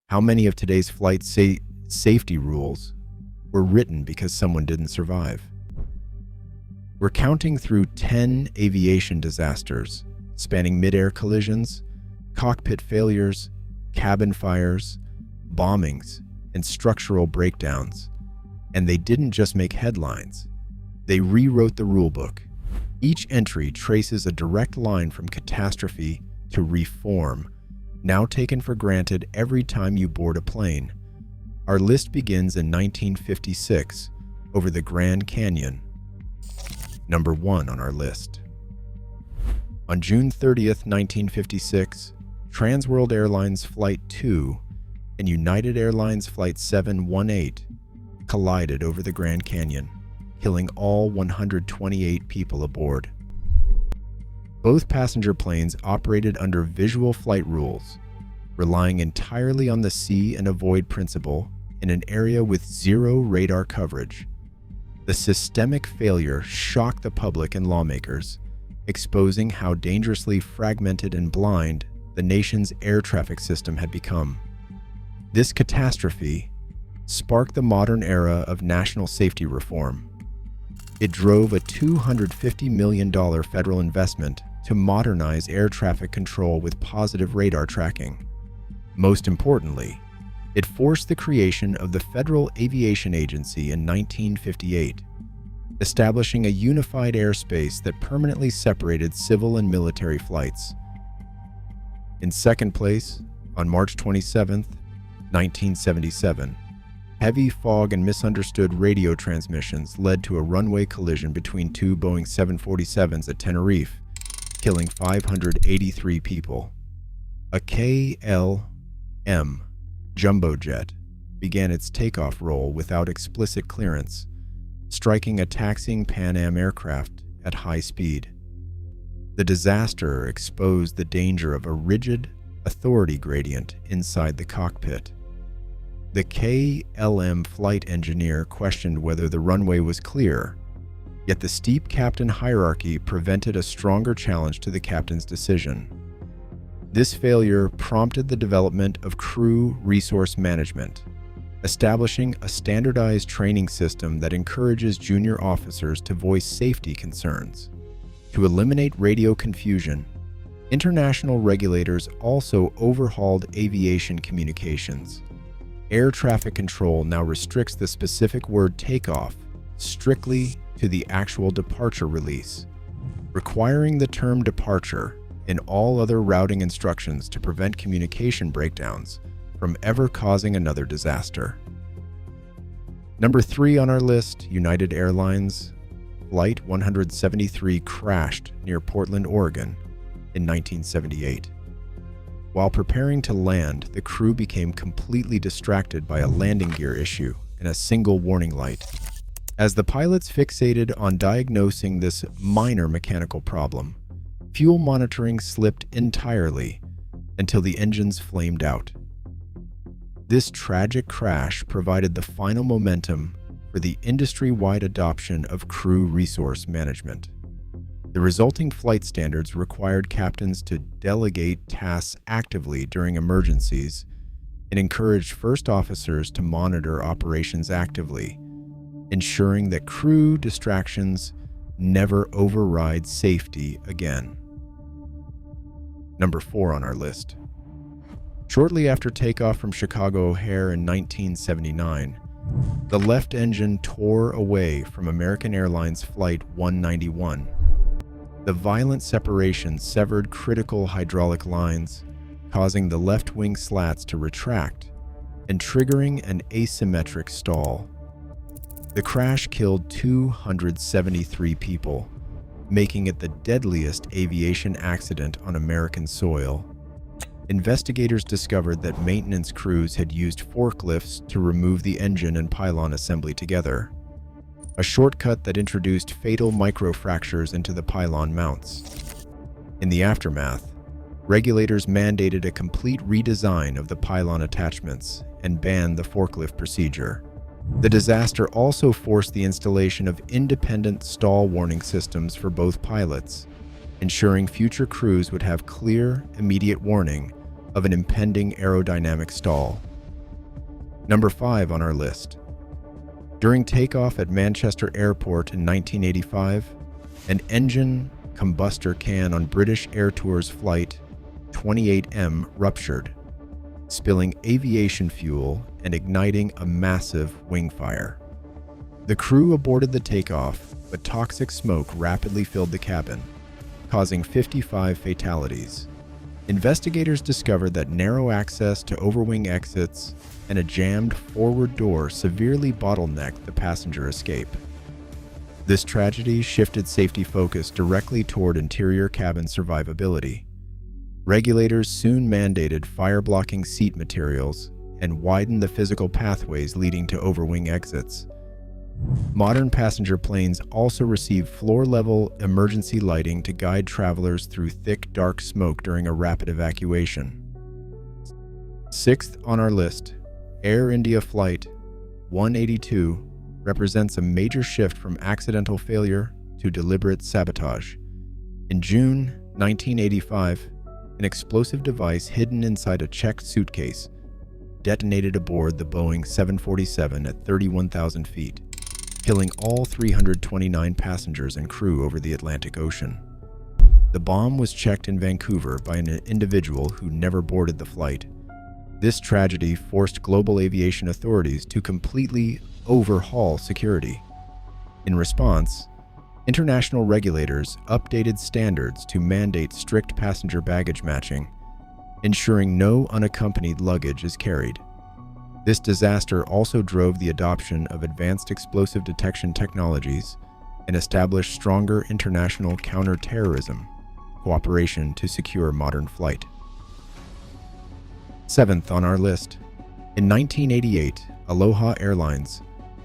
How many of today's flight safety rules were written because someone didn't survive? We're counting through 10 aviation disasters, spanning mid-air collisions, cockpit failures, cabin fires, bombings, and structural breakdowns. And they didn't just make headlines. They rewrote the rulebook. Each entry traces a direct line from catastrophe to reform, now taken for granted every time you board a plane. Our list begins in 1956 over the Grand Canyon. Number 1 on our list. On June 30th, 1956, Transworld Airlines Flight 2 and United Airlines Flight 718 collided over the Grand Canyon, killing all 128 people aboard. Both passenger planes operated under visual flight rules, relying entirely on the see and avoid principle in an area with zero radar coverage. The systemic failure shocked the public and lawmakers, exposing how dangerously fragmented and blind the nation's air traffic system had become. This catastrophe sparked the modern era of national safety reform. It drove a $250 million federal investment to modernize air traffic control with positive radar tracking. Most importantly, it forced the creation of the Federal Aviation Agency in 1958, establishing a unified airspace that permanently separated civil and military flights. In second place, on March 27, 1977, heavy fog and misunderstood radio transmissions led to a runway collision between two Boeing 747s at Tenerife, killing 583 people. A KLM jumbo jet began its takeoff roll without explicit clearance, striking a taxiing Pan Am aircraft at high speed. The disaster exposed the danger of a rigid authority gradient inside the cockpit. The KLM flight engineer questioned whether the runway was clear, yet the steep captain hierarchy prevented a stronger challenge to the captain's decision. This failure prompted the development of crew resource management, establishing a standardized training system that encourages junior officers to voice safety concerns. To eliminate radio confusion, international regulators also overhauled aviation communications. Air traffic control now restricts the specific word takeoff strictly to the actual departure release, requiring the term departure in all other routing instructions to prevent communication breakdowns from ever causing another disaster. Number 3 on our list, United Airlines Flight 173 crashed near Portland, Oregon in 1978. While preparing to land, the crew became completely distracted by a landing gear issue and a single warning light. As the pilots fixated on diagnosing this minor mechanical problem, fuel monitoring slipped entirely until the engines flamed out. This tragic crash provided the final momentum for the industry-wide adoption of crew resource management. The resulting flight standards required captains to delegate tasks actively during emergencies and encouraged first officers to monitor operations actively, ensuring that crew distractions never override safety again. Number 4 on our list. Shortly after takeoff from Chicago O'Hare in 1979, the left engine tore away from American Airlines Flight 191. The violent separation severed critical hydraulic lines, causing the left wing slats to retract and triggering an asymmetric stall. The crash killed 273 people, making it the deadliest aviation accident on American soil. Investigators discovered that maintenance crews had used forklifts to remove the engine and pylon assembly together, a shortcut that introduced fatal microfractures into the pylon mounts. In the aftermath, regulators mandated a complete redesign of the pylon attachments and banned the forklift procedure. The disaster also forced the installation of independent stall warning systems for both pilots, ensuring future crews would have clear, immediate warning of an impending aerodynamic stall. Number 5 on our list. During takeoff at Manchester Airport in 1985, an engine combustor can on British Air Tours Flight 28M ruptured, spilling aviation fuel and igniting a massive wing fire. The crew aborted the takeoff, but toxic smoke rapidly filled the cabin, causing 55 fatalities. Investigators discovered that narrow access to overwing exits and a jammed forward door severely bottlenecked the passenger escape. This tragedy shifted safety focus directly toward interior cabin survivability. Regulators soon mandated fire-blocking seat materials and widened the physical pathways leading to overwing exits. Modern passenger planes also receive floor-level emergency lighting to guide travelers through thick, dark smoke during a rapid evacuation. 6th on our list, Air India Flight 182 represents a major shift from accidental failure to deliberate sabotage. In June 1985, an explosive device hidden inside a checked suitcase detonated aboard the Boeing 747 at 31,000 feet, killing all 329 passengers and crew over the Atlantic Ocean. The bomb was checked in Vancouver by an individual who never boarded the flight. This tragedy forced global aviation authorities to completely overhaul security. In response, international regulators updated standards to mandate strict passenger baggage matching, ensuring no unaccompanied luggage is carried. This disaster also drove the adoption of advanced explosive detection technologies and established stronger international counter-terrorism cooperation to secure modern flight. 7th on our list. In 1988, Aloha Airlines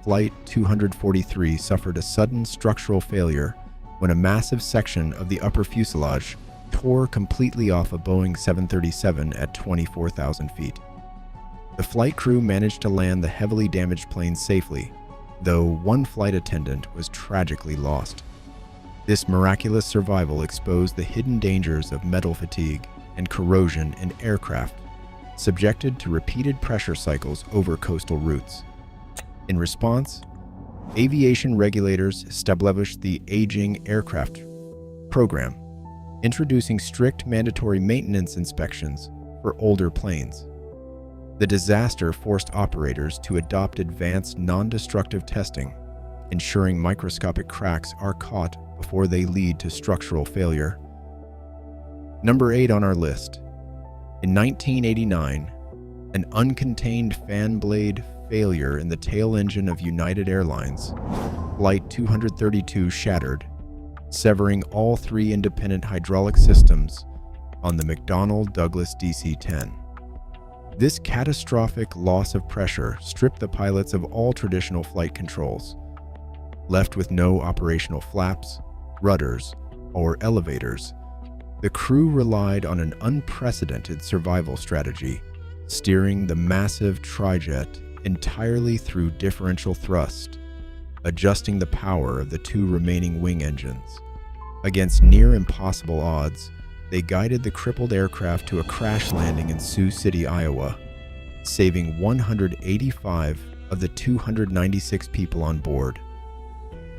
Flight 243 suffered a sudden structural failure when a massive section of the upper fuselage tore completely off a Boeing 737 at 24,000 feet. The flight crew managed to land the heavily damaged plane safely, though one flight attendant was tragically lost. This miraculous survival exposed the hidden dangers of metal fatigue and corrosion in aircraft subjected to repeated pressure cycles over coastal routes. In response, aviation regulators established the Aging Aircraft Program, introducing strict mandatory maintenance inspections for older planes. The disaster forced operators to adopt advanced non-destructive testing, ensuring microscopic cracks are caught before they lead to structural failure. Number 8 on our list. In 1989, an uncontained fan blade failure in the tail engine of United Airlines Flight 232 shattered, severing all 3 independent hydraulic systems on the McDonnell Douglas DC-10. This catastrophic loss of pressure stripped the pilots of all traditional flight controls. Left with no operational flaps, rudders, or elevators, the crew relied on an unprecedented survival strategy, steering the massive trijet entirely through differential thrust, adjusting the power of the 2 remaining wing engines. Against near impossible odds, they guided the crippled aircraft to a crash landing in Sioux City, Iowa, saving 185 of the 296 people on board.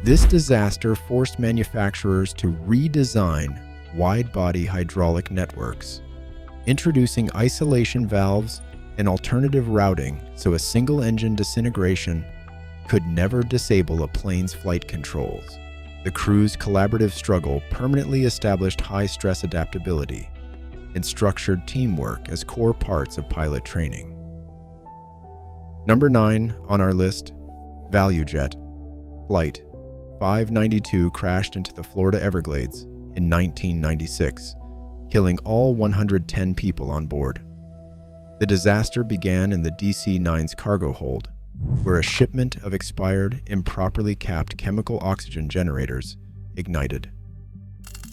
This disaster forced manufacturers to redesign wide-body hydraulic networks, introducing isolation valves and alternative routing so a single-engine disintegration could never disable a plane's flight controls. The crew's collaborative struggle permanently established high-stress adaptability and structured teamwork as core parts of pilot training. Number 9 on our list, ValueJet Flight 592 crashed into the Florida Everglades in 1996, killing all 110 people on board. The disaster began in the DC-9's cargo hold, where a shipment of expired, improperly capped chemical oxygen generators ignited.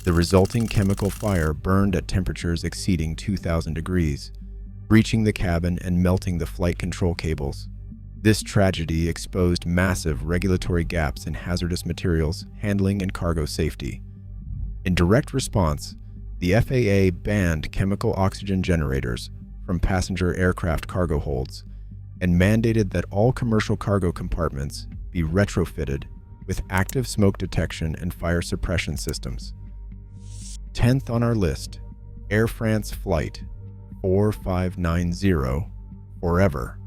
The resulting chemical fire burned at temperatures exceeding 2,000 degrees, breaching the cabin and melting the flight control cables. This tragedy exposed massive regulatory gaps in hazardous materials handling and cargo safety. In direct response, the FAA banned chemical oxygen generators from passenger aircraft cargo holds, and mandated that all commercial cargo compartments be retrofitted with active smoke detection and fire suppression systems. 10th on our list, Air France Flight 4590, Forever,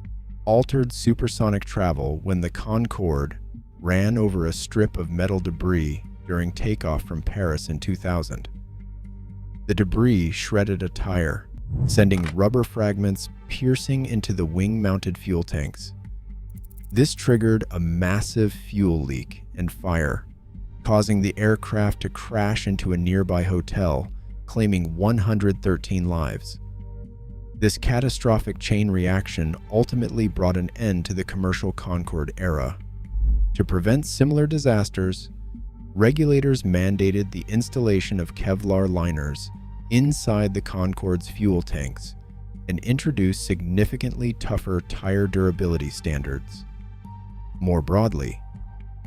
altered supersonic travel when the Concorde ran over a strip of metal debris during takeoff from Paris in 2000. The debris shredded a tire, sending rubber fragments piercing into the wing-mounted fuel tanks. This triggered a massive fuel leak and fire, causing the aircraft to crash into a nearby hotel, claiming 113 lives. This catastrophic chain reaction ultimately brought an end to the commercial Concorde era. To prevent similar disasters, regulators mandated the installation of Kevlar liners inside the Concorde's fuel tanks and introduced significantly tougher tire durability standards. More broadly,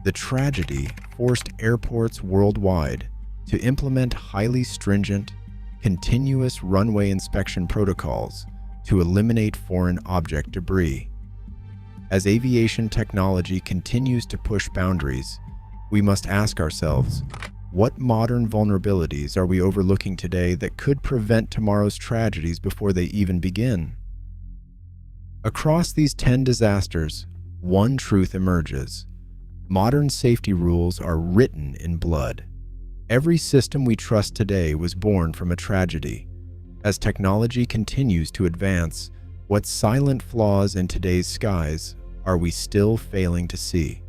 the tragedy forced airports worldwide to implement highly stringent, continuous runway inspection protocols to eliminate foreign object debris. As aviation technology continues to push boundaries, we must ask ourselves, what modern vulnerabilities are we overlooking today that could prevent tomorrow's tragedies before they even begin? Across these 10 disasters, one truth emerges. Modern safety rules are written in blood. Every system we trust today was born from a tragedy. As technology continues to advance, what silent flaws in today's skies are we still failing to see?